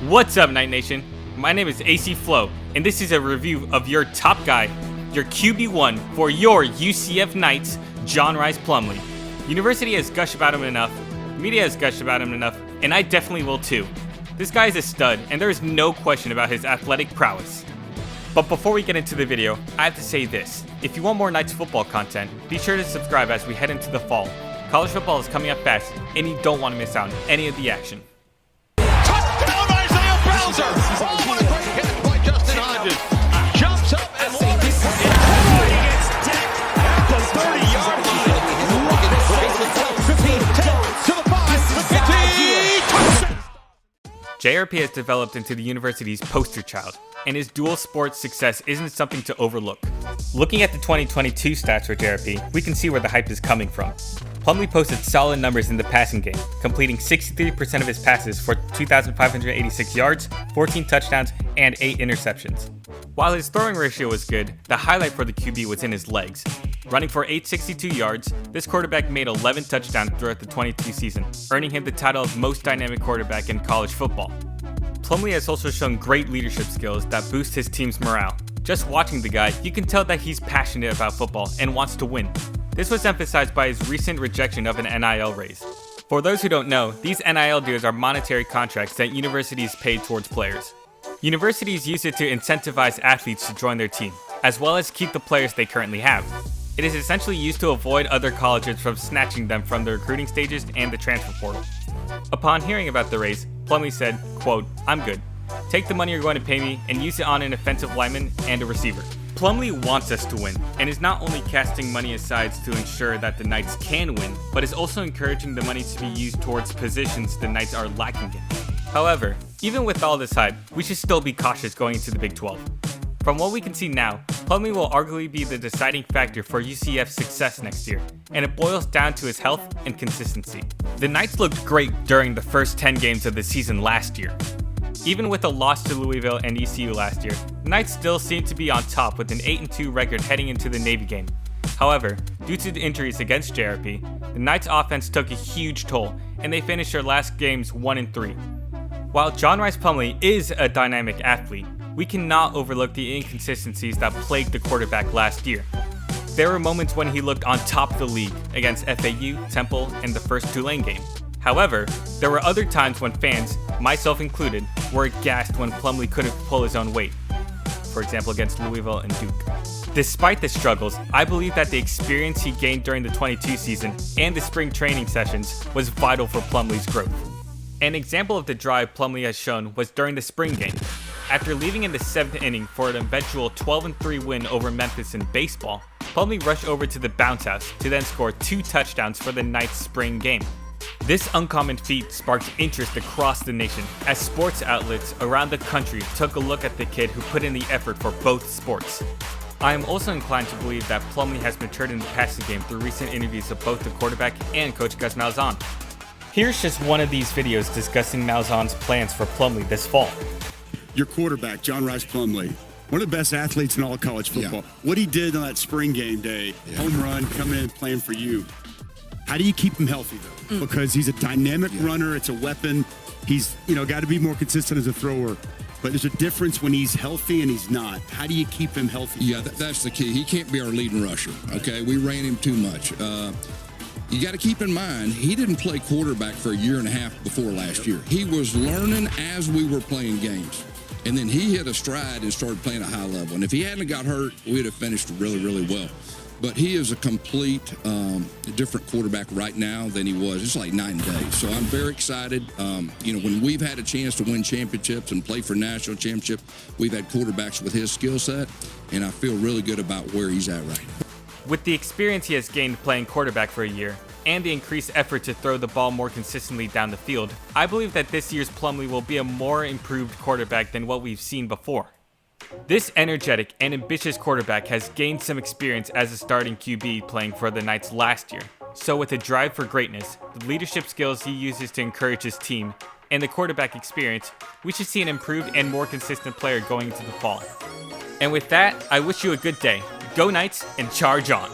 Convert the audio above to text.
What's up, Night Nation? My name is AC Flow, and this is a review of your top guy, your QB1 for your UCF Knights, Rhys Plumlee. University has gushed about him enough, media has gushed about him enough, and I definitely will too. This guy is a stud, and there is no question about his athletic prowess. But before we get into the video, I have to say this. If you want more Knights football content, be sure to subscribe as we head into the fall. College football is coming up fast, and you don't want to miss out on any of the action. Oh, what a great catch by Justin Hodges. Jumps up and launches. He gets decked at the 30-yard line. 15, 10 to the 5, the 50. JRP has developed into the university's poster child, and his dual sports success isn't something to overlook. Looking at the 2022 stats for JRP, we can see where the hype is coming from. Plumlee posted solid numbers in the passing game, completing 63% of his passes for 2,586 yards, 14 touchdowns, and 8 interceptions. While his throwing ratio was good, the highlight for the QB was in his legs. Running for 862 yards, this quarterback made 11 touchdowns throughout the 22 season, earning him the title of most dynamic quarterback in college football. Plumlee has also shown great leadership skills that boost his team's morale. Just watching the guy, you can tell that he's passionate about football and wants to win. This was emphasized by his recent rejection of an NIL raise. For those who don't know, these NIL deals are monetary contracts that universities pay towards players. Universities use it to incentivize athletes to join their team, as well as keep the players they currently have. It is essentially used to avoid other colleges from snatching them from the recruiting stages and the transfer portal. Upon hearing about the raise, Plumlee said, quote, "I'm good. Take the money you're going to pay me and use it on an offensive lineman and a receiver." Plumlee wants us to win, and is not only casting money aside to ensure that the Knights can win, but is also encouraging the money to be used towards positions the Knights are lacking in. However, even with all this hype, we should still be cautious going into the Big 12. From what we can see now, Plumlee will arguably be the deciding factor for UCF's success next year, and it boils down to his health and consistency. The Knights looked great during the first 10 games of the season last year. Even with a loss to Louisville and ECU last year, the Knights still seem to be on top with an 8-2 record heading into the Navy game. However, due to the injuries against JRP, the Knights offense took a huge toll, and they finished their last games 1-3. While Rhys Plumlee is a dynamic athlete, we cannot overlook the inconsistencies that plagued the quarterback last year. There were moments when he looked on top of the league against FAU, Temple, and the first Tulane game. However, there were other times when fans, myself included, were aghast when Plumlee couldn't pull his own weight. For example, against Louisville and Duke. Despite the struggles, I believe that the experience he gained during the 22 season and the spring training sessions was vital for Plumlee's growth. An example of the drive Plumlee has shown was during the spring game. After leaving in the 7th inning for an eventual 12-3 win over Memphis in baseball, Plumlee rushed over to the bounce house to then score 2 touchdowns for the Knights' spring game. This uncommon feat sparked interest across the nation as sports outlets around the country took a look at the kid who put in the effort for both sports. I am also inclined to believe that Plumlee has matured in the passing game through recent interviews of both the quarterback and Coach Gus Malzahn. Here's just one of these videos discussing Malzahn's plans for Plumlee this fall. Your quarterback, Rhys Plumlee, one of the best athletes in all of college football. Yeah. What he did on that spring game day, home run, coming in and playing for you. How do you keep him healthy, though? Because he's a dynamic runner. It's a weapon. He's, got to be more consistent as a thrower. But there's a difference when he's healthy and he's not. How do you keep him healthy? Yeah, that's the key. He can't be our leading rusher, okay? We ran him too much. You got to keep in mind, he didn't play quarterback for a year and a half before last year. He was learning as we were playing games. And then he hit a stride and started playing at a high level. And if he hadn't got hurt, we'd have finished really, really well. But he is a complete different quarterback right now than he was. It's like night and day. So I'm very excited. When we've had a chance to win championships and play for national championship, we've had quarterbacks with his skill set, and I feel really good about where he's at right now. With the experience he has gained playing quarterback for a year, and the increased effort to throw the ball more consistently down the field, I believe that this year's Plumlee will be a more improved quarterback than what we've seen before. This energetic and ambitious quarterback has gained some experience as a starting QB playing for the Knights last year. So with a drive for greatness, the leadership skills he uses to encourage his team, and the quarterback experience, we should see an improved and more consistent player going into the fall. And with that, I wish you a good day. Go Knights and charge on!